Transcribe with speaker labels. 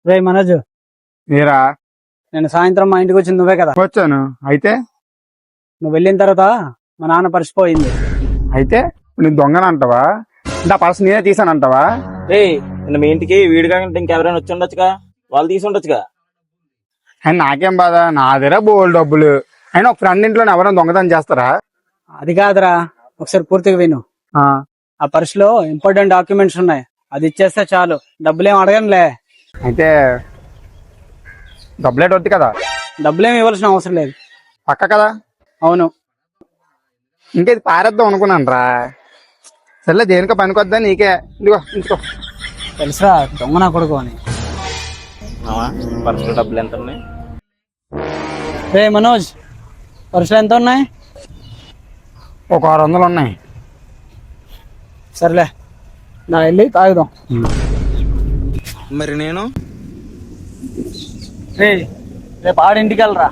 Speaker 1: రే మనోజ్,
Speaker 2: మీరా
Speaker 1: నేను సాయంత్రం మా ఇంటికి వచ్చింది నువ్వే కదా.
Speaker 2: వచ్చాను. అయితే
Speaker 1: నువ్వు వెళ్ళిన తర్వాత మా నాన్న పరిచిపోయింది.
Speaker 2: అయితే నేను దొంగన అంటావా? నా పర్స్ నేనే తీసానంటావా?
Speaker 3: రే నిన్న మీ ఇంటికి వీడు కాకుండా ఇంకెవరైనా వచ్చి ఉండొచ్చుగా, వాళ్ళు తీసి ఉండొచ్చుగా.
Speaker 2: ఆయన నాకేం బాధ, నా దగ్గర బోల్ డబ్బులు. అయినా ఒక ఫ్రెండ్ ఇంట్లో ఎవరైనా దొంగతనం చేస్తారా?
Speaker 1: అది కాదురా, ఒకసారి పూర్తిగా విను.
Speaker 2: ఆ,
Speaker 1: ఆ పర్సులో ఇంపార్టెంట్ డాక్యుమెంట్స్ ఉన్నాయి, అది ఇచ్చేస్తే చాలు, డబ్బులేం అడగనులే.
Speaker 2: అయితే డబ్బులేట్ వద్దు కదా,
Speaker 1: డబ్బులేం ఇవ్వాల్సిన అవసరం లేదు.
Speaker 2: పక్క కదా.
Speaker 1: అవును.
Speaker 2: ఇంకేది పారేద్దాం అనుకున్నాను రా. సర్లే, దేనికో పనికొద్దా నీకే. ఇదిగో ఇంచుకో.
Speaker 1: తెలుసా దొంగ నా కొడుకు అని.
Speaker 3: పర్సులో డబ్బులు ఎంత ఉన్నాయి?
Speaker 1: రే మనోజ్, పర్సులు ఎంత ఉన్నాయి?
Speaker 2: ఒక 600 ఉన్నాయి.
Speaker 1: సర్లే, నా వెళ్ళి తాగుదాం.
Speaker 3: మరి నేను
Speaker 1: రే రేపు ఆడింటికి వెళ్ళరా.